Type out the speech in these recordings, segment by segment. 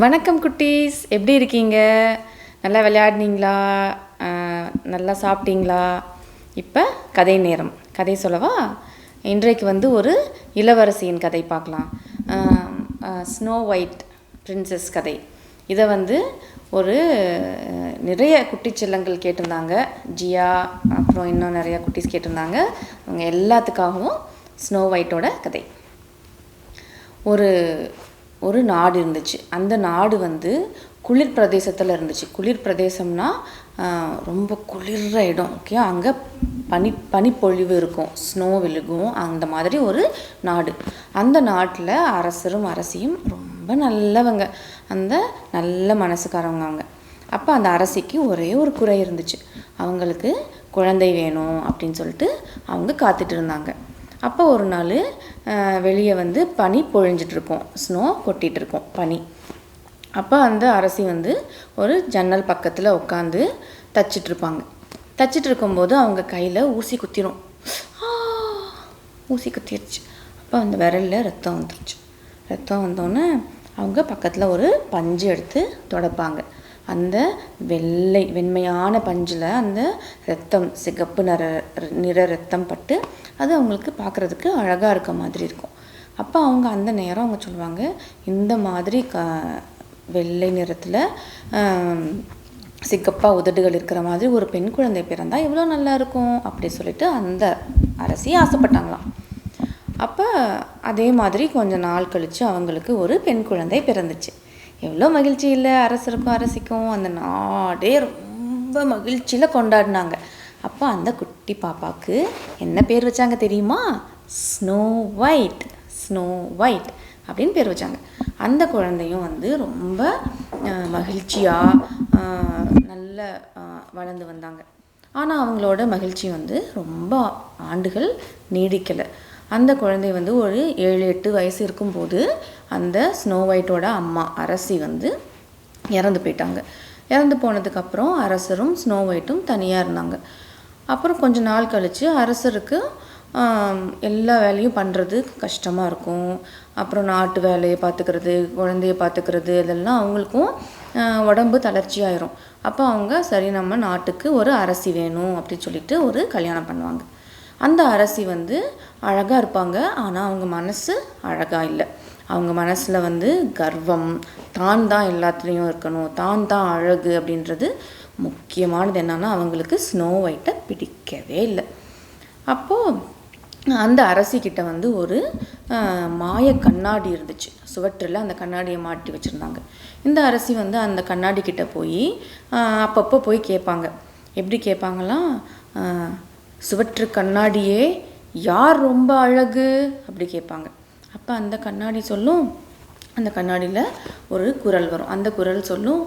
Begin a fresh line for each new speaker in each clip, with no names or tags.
வணக்கம் குட்டீஸ், எப்படி இருக்கீங்க? நல்லா விளையாடினீங்களா? நல்லா சாப்பிட்டீங்களா? இப்போ கதை நேரம். கதை சொல்லவா? இன்றைக்கு ஒரு இளவரசியின் கதை பார்க்கலாம். ஸ்னோ ஒயிட் பிரின்சஸ் கதை. இதை ஒரு நிறைய குட்டி செல்லங்கள் கேட்டிருந்தாங்க. ஜியா, அப்புறம் இன்னும் நிறையா குட்டீஸ் கேட்டிருந்தாங்க. அவங்க எல்லாத்துக்காகவும் ஸ்னோ ஒயிட்டோட கதை. ஒரு நாடு இருந்துச்சு. அந்த நாடு குளிர் பிரதேசத்தில் இருந்துச்சு. குளிர் பிரதேசம்னா ரொம்ப குளிர்ற இடம். ஓகே, அங்கே பனிப்பொழிவு இருக்கும், ஸ்னோ விழுகும். அந்த மாதிரி ஒரு நாடு. அந்த நாட்டில் அரசரும் அரசியும் ரொம்ப நல்லவங்க, அந்த நல்ல மனசுக்காரவங்க அவங்க. அப்போ அந்த அரசிக்கு ஒரே ஒரு குறை இருந்துச்சு. அவங்களுக்கு குழந்தை வேணும் அப்படின்னு சொல்லிட்டு அவங்க காத்துட்டு இருந்தாங்க. அப்போ ஒரு நாள் வெளியே பனி பொழிஞ்சிட்ருக்கோம், ஸ்னோ கொட்டிகிட்ருக்கோம், பனி. அப்போ அந்த அரசி ஒரு ஜன்னல் பக்கத்தில் உட்காந்து தச்சிட்ருப்பாங்க. தச்சிட்டு இருக்கும்போது அவங்க கையில் ஊசி குத்திரும். ஊசி குத்திடுச்சு. அப்போ அந்த விரலில் ரத்தம் வந்துருச்சு. ரத்தம் வந்தோடனே அவங்க பக்கத்தில் ஒரு பஞ்சு எடுத்து துடைப்பாங்க. அந்த வெண்மையான பஞ்சில் அந்த ரத்தம், சிகப்பு நிற ரத்தம் பட்டு அது அவங்களுக்கு பார்க்குறதுக்கு அழகாக இருக்க மாதிரி இருக்கும். அப்போ அவங்க அந்த நேரம் அவங்க சொல்லுவாங்க, இந்த மாதிரி வெள்ளை நிறத்தில் சிகப்பாக உதடுகள் இருக்கிற மாதிரி ஒரு பெண் குழந்தை பிறந்தால் எவ்வளோ நல்லா இருக்கும் அப்படி சொல்லிட்டு அந்த அரசி ஆசைப்பட்டாங்களாம். அப்போ அதே மாதிரி கொஞ்சம் நாள் கழித்து அவங்களுக்கு ஒரு பெண் குழந்தை பிறந்துச்சு. எவ்வளோ மகிழ்ச்சி இல்லை அரசருக்கும் அரசிக்கும். அந்த நாடே ரொம்ப மகிழ்ச்சியில் கொண்டாடினாங்க. அப்போ அந்த குட்டி பாப்பாவுக்கு என்ன பேர் வச்சாங்க தெரியுமா? Snow white. ஸ்னோ ஒயிட் அப்படின்னு பேர் வச்சாங்க. அந்த குழந்தையும் ரொம்ப மகிழ்ச்சியாக நல்ல வளர்ந்து வந்தாங்க. ஆனால் அவங்களோட மகிழ்ச்சி ரொம்ப ஆண்டுகள் நீடிக்கலை. அந்த குழந்தை ஒரு 7-8 வயசு இருக்கும்போது அந்த ஸ்னோ ஒயிட்டோட அம்மா அரசி இறந்து போயிட்டாங்க. இறந்து போனதுக்கப்புறம் அரசரும் ஸ்னோ ஒயிட்டும் தனியாக இருந்தாங்க. அப்புறம் கொஞ்ச நாள் கழித்து அரசருக்கு எல்லா வேலையும் பண்ணுறது கஷ்டமாக இருக்கும். அப்புறம் நாட்டு வேலையை பார்த்துக்கிறது, குழந்தைய பார்த்துக்கிறது, இதெல்லாம் அவங்களுக்கும் உடம்பு தளர்ச்சியாயிரும். அப்போ அவங்க சரி, நம்ம நாட்டுக்கு ஒரு அரசி வேணும் அப்படின்னு சொல்லிட்டு ஒரு கல்யாணம் பண்ணுவாங்க. அந்த அரசி அழகாக இருப்பாங்க, ஆனால் அவங்க மனசு அழகாக இல்லை. அவங்க மனசில் கர்வம், தான் எல்லாத்துலேயும் இருக்கணும், தான் அழகு அப்படின்றது முக்கியமானது. என்னன்னா அவங்களுக்கு ஸ்னோ ஒயிட்டை பிடிக்கவே இல்லை. அப்போது அந்த அரசிக்கிட்ட ஒரு மாய கண்ணாடி இருந்துச்சு. சுவற்றில் அந்த கண்ணாடியை மாட்டி வச்சுருந்தாங்க. இந்த அரசி அந்த கண்ணாடி கிட்ட போய் அப்பப்போ போய் கேட்பாங்க. எப்படி கேட்பாங்களாம்? சுவற்று கண்ணாடியே, யார் ரொம்ப அழகு அப்படி கேட்பாங்க. அப்போ அந்த கண்ணாடி சொல்லும், அந்த கண்ணாடியில் ஒரு குரல் வரும். அந்த குரல் சொல்லும்,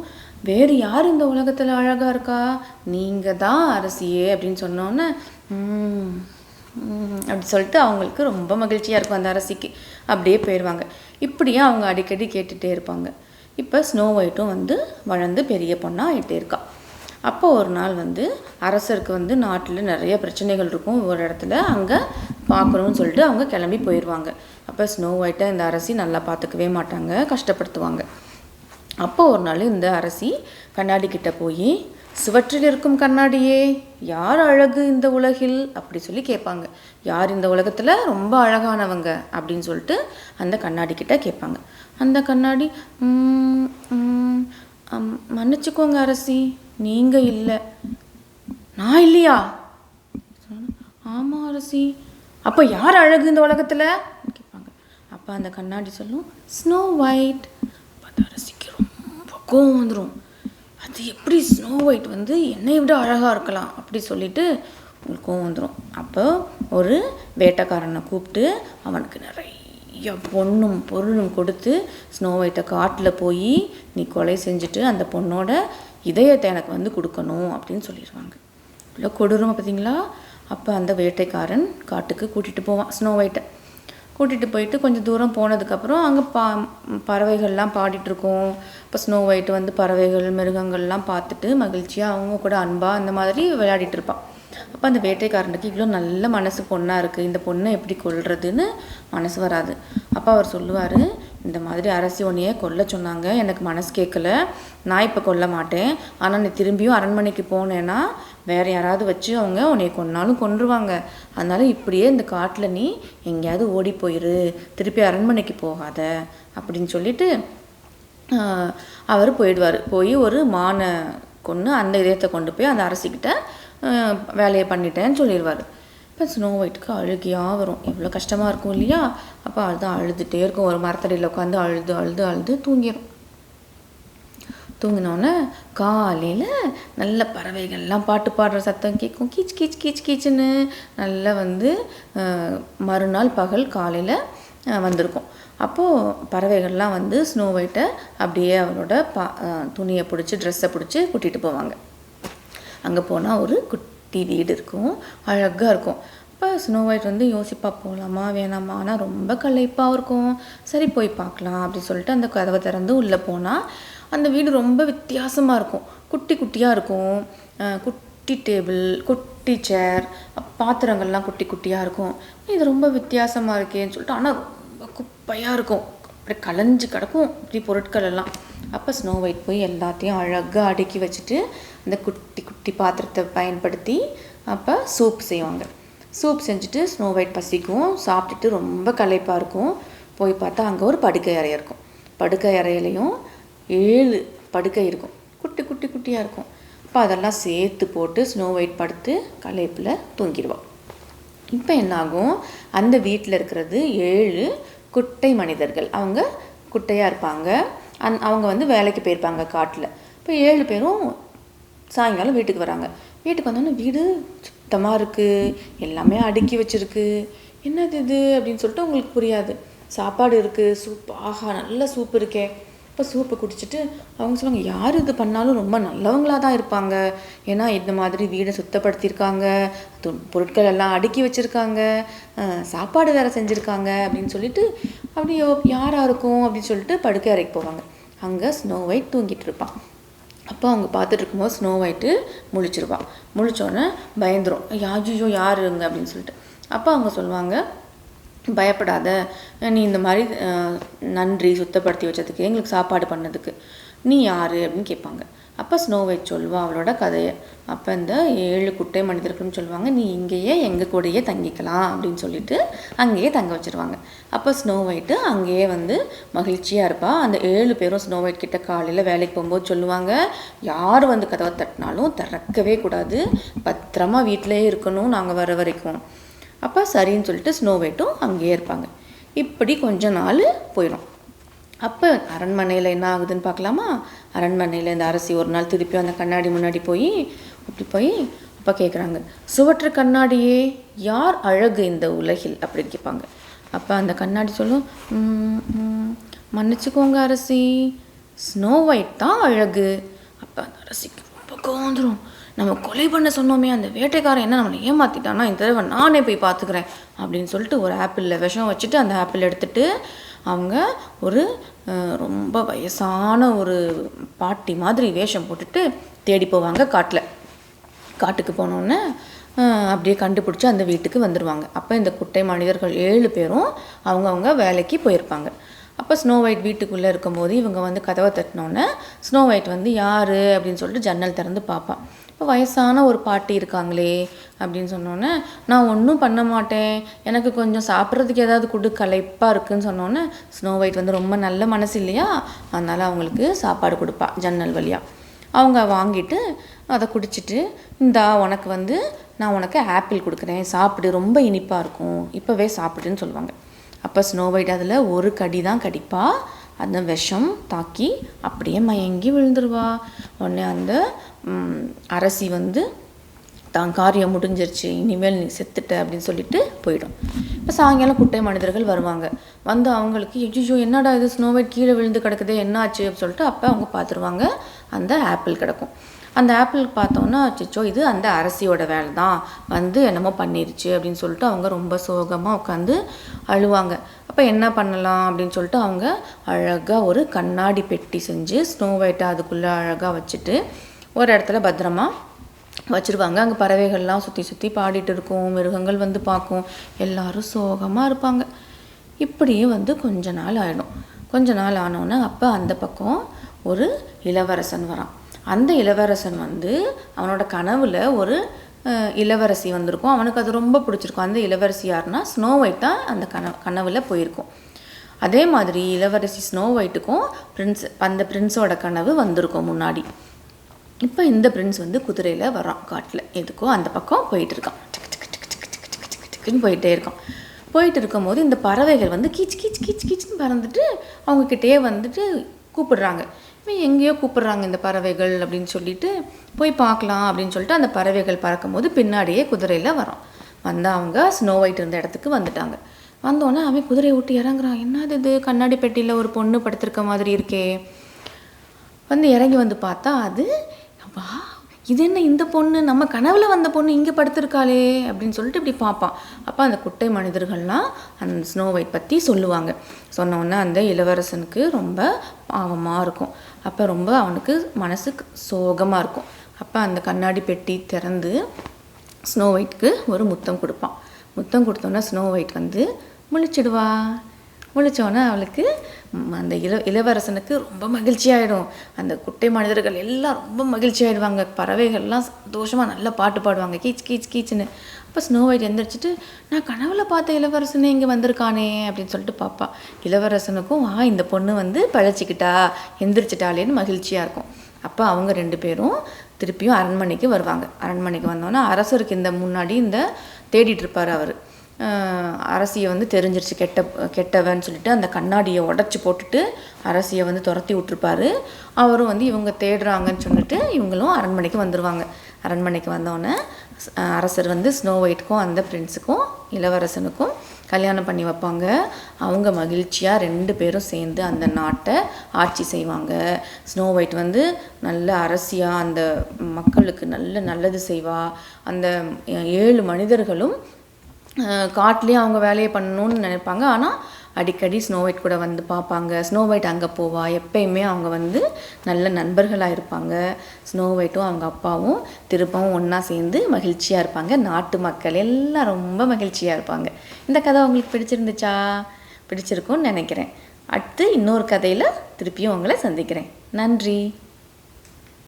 வேறு யார் இந்த உலகத்தில் அழகாக இருக்கா? நீங்கள் தான் அரசியே அப்படின்னு சொன்னோன்னே அப்படி சொல்லிட்டு அவங்களுக்கு ரொம்ப மகிழ்ச்சியாக இருக்கும். அந்த அரசிக்கு அப்படியே போயிடுவாங்க. இப்படியே அவங்க அடிக்கடி கேட்டுகிட்டே இருப்பாங்க. இப்போ ஸ்னோ ஒயிட்டும் வளர்ந்து பெரிய பொண்ணாக ஆகிட்டே இருக்கா. அப்போ ஒரு நாள் அரசருக்கு நாட்டில் நிறைய பிரச்சனைகள் இருக்கும். ஒரு இடத்துல அங்கே பார்க்கணும்னு சொல்லிட்டு அவங்க கிளம்பி போயிடுவாங்க. அப்போ ஸ்னோ ஒயிட்டை இந்த அரசி நல்லா பார்த்துக்கவே மாட்டாங்க, கஷ்டப்படுத்துவாங்க. அப்போ ஒரு நாள் இந்த அரசி கண்ணாடி கிட்ட போய், சுவற்றில் இருக்கும் கண்ணாடியே, யார் அழகு இந்த உலகில் அப்படி சொல்லி கேட்பாங்க. யார் இந்த உலகத்தில் ரொம்ப அழகானவங்க அப்படின்னு சொல்லிட்டு அந்த கண்ணாடி கிட்ட கேட்பாங்க. அந்த கண்ணாடி மன்னிச்சுக்கோங்க அரசி, நீங்கள் இல்லை. நான் இல்லையா? ஆமாம் அரசி. அப்போ யார் அழகு இந்த உலகத்தில் கேட்பாங்க. அப்போ அந்த கண்ணாடி சொல்லும், ஸ்னோ ஒயிட். அப்போ அரசிக்கு ரொம்ப கோவம் வந்துடும். அது எப்படி ஸ்னோ ஒயிட் என்னை விட அழகாக இருக்கலாம் அப்படி சொல்லிட்டு உங்களுக்கு கோவம் வந்துடும். அப்போ ஒரு வேட்டைக்காரனை கூப்பிட்டு அவனுக்கு நிறைய பொண்ணும் பொருளும் கொடுத்து ஸ்னோ ஒயிட்டை காட்டில் போய் நீ கொலை செஞ்சுட்டு அந்த பொண்ணோட இதயத்தை எனக்கு கொடுக்கணும் அப்படின்னு சொல்லிடுவாங்க. இவ்வளோ கொடூரமாக பார்த்தீங்களா? அப்போ அந்த வேட்டைக்காரன் காட்டுக்கு கூட்டிகிட்டு போவான். ஸ்னோ ஒயிட்டை கூட்டிகிட்டு போயிட்டு கொஞ்சம் தூரம் போனதுக்கப்புறம் அங்கே பறவைகள்லாம் பாடிட்டுருக்கோம். இப்போ ஸ்னோ ஒயிட்டு பறவைகள் மிருகங்கள்லாம் பார்த்துட்டு மகிழ்ச்சியாக அவங்க கூட அன்பாக அந்த மாதிரி விளையாடிட்டு இருப்பான். அப்போ அந்த வேட்டைக்காரனுக்கு இவ்வளோ நல்ல மனசு பொண்ணாக இருக்குது, இந்த பொண்ணை எப்படி கொல்றதுன்னு மனசு வராது. அப்போ அவர் சொல்லுவார், இந்த மாதிரி அரசி உன்னையே கொல்ல சொன்னாங்க, எனக்கு மனசு கேட்கல, நான் இப்போ கொல்ல மாட்டேன். ஆனால் நீ திரும்பியும் அரண்மனைக்கு போனேன்னா வேறு யாராவது வச்சு அவங்க உன்னைய கொன்னாலும் கொன்றுவாங்க. அதனால இப்படியே இந்த காட்டில் நீ எங்கேயாவது ஓடி போயிரு, திருப்பி அரண்மனைக்கு போகாத அப்படின்னு சொல்லிட்டு அவர் போயிடுவார். போய் ஒரு மானை கொன்று அந்த இதயத்தை கொண்டு போய் அந்த அரசிக்கிட்ட வேலையை பண்ணிட்டேன்னு சொல்லிடுவார். இப்போ ஸ்னோ ஒயிட்டுக்கு அழுகியாக வரும், எவ்வளோ கஷ்டமாக இருக்கும் இல்லையா? அப்போ அதுதான் அழுதுகிட்டே இருக்கும், ஒரு மரத்தடியில் உட்காந்து அழுது அழுது அழுது தூங்கிடும். தூங்கினோடனே காலையில் நல்ல பறவைகள்லாம் பாட்டு பாடுற சத்தம் கேட்கும், கீச் கீச் கீச் கீச்சுன்னு. நல்லா மறுநாள் பகல் காலையில் வந்திருக்கும். அப்போது பறவைகள்லாம் ஸ்னோ ஒயிட்டை அப்படியே அவரோட துணியை பிடிச்சி ட்ரெஸ்ஸை பிடிச்சி கூட்டிகிட்டு போவாங்க. அங்கே போனால் ஒரு குட்டி வீடு இருக்கும், அழகாக இருக்கும். இப்போ ஸ்னோ ஒயிட் யோசிப்பா, போகலாமா வேணாமா, ஆனால் ரொம்ப களைப்பாக இருக்கும். சரி போய் பார்க்கலாம் அப்படின்னு சொல்லிட்டு அந்த கதவை திறந்து உள்ளே போனால் அந்த வீடு ரொம்ப வித்தியாசமாக இருக்கும். குட்டி குட்டியாக இருக்கும், குட்டி டேபிள், குட்டி சேர், பாத்திரங்கள்லாம் குட்டி குட்டியாக இருக்கும். இது ரொம்ப வித்தியாசமாக இருக்கேன்னு சொல்லிட்டு, ஆனால் ரொம்ப குப்பையாக இருக்கும், அப்படியே கலைஞ்சு கிடக்கும் இப்படி பொருட்கள் எல்லாம். அப்போ ஸ்னோ ஒயிட் போய் எல்லாத்தையும் அழகாக அடுக்கி வச்சுட்டு அந்த குட்டி குட்டி பாத்திரத்தை பயன்படுத்தி அப்போ சூப் செய்வாங்க. சூப் செஞ்சுட்டு ஸ்னோ ஒயிட் பசிக்கும், சாப்பிட்டுட்டு ரொம்ப களைப்பாக இருக்கும். போய் பார்த்தா அங்கே ஒரு படுக்கை அறை இருக்கும். படுக்கை அறையிலையும் 7 படுக்கை இருக்கும், குட்டி குட்டி குட்டியாக இருக்கும். அப்போ அதெல்லாம் சேர்த்து போட்டு ஸ்னோ ஒயிட் படுத்து களைப்பில் தூங்கிடுவாள். இப்போ என்னாகும், அந்த வீட்டில் இருக்கிறது 7 குட்டை மனிதர்கள். அவங்க குட்டையாக இருப்பாங்க, அவங்க வேலைக்கு போயிருப்பாங்க காட்டில். இப்போ 7 பேரும் சாயங்காலம் வீட்டுக்கு வராங்க. வீட்டுக்கு வந்தோன்னே வீடு சுத்தமாக இருக்குது, எல்லாமே அடுக்கி வச்சுருக்கு. என்னது இது அப்படின்னு சொல்லிட்டு உங்களுக்கு புரியாது. சாப்பாடு இருக்குது, சூப், ஆஹா நல்ல சூப் இருக்கே. இப்போ சூப்பை குடிச்சிட்டு அவங்க சொல்லுவாங்க, யார் இது பண்ணாலும் ரொம்ப நல்லவங்களாக தான் இருப்பாங்க, ஏன்னா இந்த மாதிரி வீடை சுத்தப்படுத்தியிருக்காங்க, பொருட்கள் எல்லாம் அடுக்கி வச்சுருக்காங்க, சாப்பாடு வேறு செஞ்சுருக்காங்க அப்படின்னு சொல்லிட்டு அப்படி யாராக இருக்கும் அப்படின்னு சொல்லிட்டு படுக்கை அறைக்கு போவாங்க. அங்கே ஸ்னோ ஒயிட் தூங்கிட்டு இருப்பான். அப்போ அவங்க பார்த்துட்டு இருக்கும்போது ஸ்னோ ஒயிட்டு முழிச்சிருவான். முழிச்சோன்னே பயந்துரும், யாஜியோ யாருங்க அப்படின்னு சொல்லிட்டு. அப்போ அவங்க சொல்லுவாங்க, பயப்படாத, நீ இந்த மாதிரி நன்றி சுத்தப்படுத்தி வச்சதுக்கு, எங்களுக்கு சாப்பாடு பண்ணதுக்கு, நீ யார் அப்படின்னு கேட்பாங்க. அப்போ ஸ்னோ ஒயிட் சொல்லுவாள் அவளோட கதையை. அப்போ இந்த 7 குட்டை மனிதர்கள்னு சொல்லுவாங்க, நீ இங்கேயே எங்கள் கூடயே தங்கிக்கலாம் அப்படின்னு சொல்லிட்டு அங்கேயே தங்க வச்சுருவாங்க. அப்போ ஸ்னோ ஒயிட்டு அங்கேயே மகிழ்ச்சியாக இருப்பாள். அந்த 7 பேரும் ஸ்னோ ஒயிட் கிட்ட காலையில் வேலைக்கு போகும்போது சொல்லுவாங்க, யார் கதவை தட்டினாலும் திறக்கவே கூடாது, பத்திரமா வீட்டிலே இருக்கணும் நாங்கள் வர வரைக்கும். அப்போ சரின்னு சொல்லிட்டு ஸ்னோ ஒயிட்டும் அங்கேயே இருப்பாங்க. இப்படி கொஞ்ச நாள் போயிடும். அப்போ அரண்மனையில் என்ன ஆகுதுன்னு பார்க்கலாமா? அரண்மனையில் இந்த அரசி ஒரு நாள் திருப்பி அந்த கண்ணாடி முன்னாடி போய் அப்போ கேட்குறாங்க, சுவற்று கண்ணாடியே, யார் அழகு இந்த உலகில் அப்படின்னு கேட்பாங்க. அப்போ அந்த கண்ணாடி சொல்லும், மன்னிச்சுக்கோங்க அரசி, ஸ்னோ ஒயிட் தான் அழகு. அப்போ அந்த அரசிக்கு ரொம்ப கோந்துரும், நம்ம கொலை பண்ண சொன்னோமே அந்த வேட்டைக்காரன் என்ன நம்மளை ஏமாற்றிட்டானா, இந்த தடவை நானே போய் பார்த்துக்கிறேன் அப்படின்னு சொல்லிட்டு ஒரு ஆப்பிளில் விஷம் வச்சுட்டு அந்த ஆப்பிள் எடுத்துகிட்டு அவங்க ஒரு ரொம்ப வயசான ஒரு பாட்டி மாதிரி வேஷம் போட்டுட்டு தேடி போவாங்க காட்டுக்கு போனோன்னே அப்படியே கண்டுபிடிச்சி அந்த வீட்டுக்கு வந்துடுவாங்க. அப்போ இந்த குட்டை மனிதர்கள் 7 பேரும் அவங்கவுங்க வேலைக்கு போயிருப்பாங்க. அப்போ ஸ்னோ ஒயிட் வீட்டுக்குள்ளே இருக்கும்போது இவங்க கதவை தட்டினோன்னே ஸ்னோ ஒயிட் யார் அப்படின்னு சொல்லிட்டு ஜன்னல் திறந்து பார்ப்பான். இப்போ வயசான ஒரு பாட்டி இருக்காங்களே அப்படின்னு சொன்னோன்னே, நான் ஒன்றும் பண்ண மாட்டேன், எனக்கு கொஞ்சம் சாப்பிட்றதுக்கு ஏதாவது களைப்பாக இருக்குதுன்னு சொன்னோன்னே ஸ்னோ ஒயிட் ரொம்ப நல்ல மனசு இல்லையா, அதனால் அவங்களுக்கு சாப்பாடு கொடுப்பா ஜன்னல் வழியாக. அவங்க வாங்கிட்டு அதை குடிச்சிட்டு, இந்தா உனக்கு நான் உனக்கு ஆப்பிள் கொடுக்குறேன், சாப்பிடு, ரொம்ப இனிப்பாக இருக்கும், இப்போவே சாப்பிடுன்னு சொல்லுவாங்க. அப்போ ஸ்னோ ஒயிட் அதில் ஒரு கடி தான் கடிப்பா, அந்த விஷம் தாக்கி அப்படியே மயங்கி விழுந்துருவா. உடனே அந்த அரசி தான் காரியம் முடிஞ்சிருச்சு, இனிமேல் நீ செத்துட்ட அப்படின்னு சொல்லிட்டு போயிடும். இப்போ சாயங்காலம் குட்டை மனிதர்கள் வருவாங்க. அவங்களுக்கு ஐயோ என்னடா இது, ஸ்னோ ஒயிட் கீழே விழுந்து கிடக்குதே, என்னாச்சு அப்படின்னு சொல்லிட்டு அப்போ அவங்க பார்த்துருவாங்க, அந்த ஆப்பிள் கிடக்கும். அந்த ஆப்பிள் பார்த்தோன்னா, அச்சோ இது அந்த அரசியோட வேலை தான், என்னமோ பண்ணிருச்சு அப்படின்னு சொல்லிட்டு அவங்க ரொம்ப சோகமாக உட்காந்து அழுவாங்க. அப்போ என்ன பண்ணலாம் அப்படின்னு சொல்லிட்டு அவங்க அழகாக ஒரு கண்ணாடி பெட்டி செஞ்சு ஸ்னோ ஒயிட்டை அதுக்குள்ளே அழகாக வச்சுட்டு ஒரு இடத்துல பத்திரமா வச்சுருவாங்க. அங்கே பறவைகள்லாம் சுற்றி சுற்றி பாடிட்டு இருக்கும், மிருகங்கள் வந்து பார்க்கும், எல்லாரும் சோகமாக இருப்பாங்க. இப்படியே வந்து கொஞ்ச நாள் ஆகிடும். கொஞ்ச நாள் ஆனோன்னே அப்போ அந்த பக்கம் ஒரு இளவரசன் வரான். அந்த இளவரசன் வந்து அவனோட கனவில் ஒரு இளவரசி வந்திருக்கும். அவனுக்கு அது ரொம்ப பிடிச்சிருக்கும். அந்த இளவரசி யாருன்னா ஸ்னோ ஒயிட் தான் அந்த கனவில் போயிருக்கும். அதே மாதிரி இளவரசி ஸ்னோ ஒயிட்டுக்கும் அந்த பிரின்ஸோட கனவு வந்திருக்கும் முன்னாடி. இப்போ இந்த பிரின்ஸ் வந்து குதிரையில் வரான் காட்டில். எதுக்கோ அந்த பக்கம் போயிட்டு இருக்கான். டிக்குன்னு போயிட்டே இருக்கான். போயிட்டு இருக்கும்போது இந்த பறவைகள் வந்து கீச்சுன்னு பறந்துட்டு அவங்கக்கிட்டே வந்துட்டு கூப்பிடுறாங்க. எங்கேயோ கூப்பிடுறாங்க இந்த பறவைகள் அப்படின்னு சொல்லிட்டு போய் பார்க்கலாம் அப்படின்னு சொல்லிட்டு அந்த பறவைகள் பறக்கும் போது பின்னாடியே குதிரையில் வரான். வந்து அவங்க ஸ்னோ ஒயிட் இருந்த இடத்துக்கு வந்துட்டாங்க. வந்தோடனே அவன் குதிரையை விட்டு இறங்குறான். என்னது இது, கண்ணாடி பெட்டியில் ஒரு பொண்ணு படுத்திருக்க மாதிரி இருக்கே. வந்து இறங்கி வந்து பார்த்தா அது வா, இது என்ன இந்த பொண்ணு, நம்ம கனவில் வந்த பொண்ணு இங்கே படுத்திருக்காளே அப்படின்னு சொல்லிட்டு இப்படி பார்ப்பான். அப்போ அந்த குட்டை மனிதர்கள்லாம் அந்த ஸ்னோ ஒயிட் பற்றி சொல்லுவாங்க. சொன்னோடனே அந்த இளவரசனுக்கு ரொம்ப பாவமாக இருக்கும். அப்போ ரொம்ப அவனுக்கு மனசுக்கு சோகமாக இருக்கும். அப்போ அந்த கண்ணாடி பெட்டி திறந்து ஸ்னோ ஒயிட்க்கு ஒரு முத்தம் கொடுப்பான். முத்தம் கொடுத்தோன்னே ஸ்னோ ஒயிட் வந்து முழிச்சிடுவா. முழிச்சோன்னே அவளுக்கு அந்த இளவரசனுக்கு ரொம்ப மகிழ்ச்சி ஆகிடும். அந்த குட்டை மனிதர்கள் எல்லாம் ரொம்ப மகிழ்ச்சி ஆகிடுவாங்க. பறவைகள்லாம் சந்தோஷமாக நல்லா பாட்டு பாடுவாங்க, கீச்சுன்னு. அப்போ ஸ்னோ ஒயிட் எந்திரிச்சிட்டு, நான் கனவில் பார்த்த இளவரசனே இங்கே வந்திருக்கானே அப்படின்னு சொல்லிட்டு பார்ப்பா. இளவரசனுக்கும் இந்த பொண்ணு வந்து பழச்சிக்கிட்டா, எந்திரிச்சிட்டாலேன்னு மகிழ்ச்சியாக இருக்கும். அப்போ அவங்க 2 பேரும் திருப்பியும் அரண்மனைக்கு வருவாங்க. அரண்மனைக்கு வந்தோன்னா அரசருக்கு இந்த முன்னாடி தேடிட்டு இருப்பார் அவர். அரசியை வந்து தெரிஞ்சிருச்சு கெட்டவன்னு சொல்லிட்டு அந்த கண்ணாடியை உடச்சி போட்டுட்டு அரசியை வந்து துரத்தி விட்டுருப்பாரு. அவரும் வந்து இவங்க தேடுறாங்கன்னு சொல்லிட்டு இவங்களும் அரண்மனைக்கு வந்துடுவாங்க. அரண்மனைக்கு வந்தோடனே அரசர் வந்து ஸ்னோ ஒயிட்டுக்கும் அந்த பிரின்ஸுக்கும் இளவரசனுக்கும் கல்யாணம் பண்ணி வைப்பாங்க. அவங்க மகிழ்ச்சியாக 2 பேரும் சேர்ந்து அந்த நாட்டை ஆட்சி செய்வாங்க. ஸ்னோ ஒயிட் வந்து நல்ல அரசியாக அந்த மக்களுக்கு நல்லது செய்வா. அந்த 7 மனிதர்களும் காட்டிலேயே அவங்க வேலையை பண்ணணும்னு நினைப்பாங்க. ஆனால் அடிக்கடி ஸ்னோ ஒயிட் கூட வந்து பார்ப்பாங்க. ஸ்னோ ஒயிட் அங்கே போவா. எப்பயுமே அவங்க வந்து நல்ல நண்பர்களாக இருப்பாங்க. ஸ்னோ ஒயிட்டும் அவங்க அப்பாவும் திருப்பவும் ஒன்றா சேர்ந்து மகிழ்ச்சியாக இருப்பாங்க. நாட்டு மக்கள் எல்லாம் ரொம்ப மகிழ்ச்சியாக இருப்பாங்க. இந்த கதை உங்களுக்கு பிடிச்சிருந்துச்சா? பிடிச்சிருக்கும்னு நினைக்கிறேன். அடுத்து இன்னொரு கதையில் திருப்பியும் உங்களை சந்திக்கிறேன். நன்றி.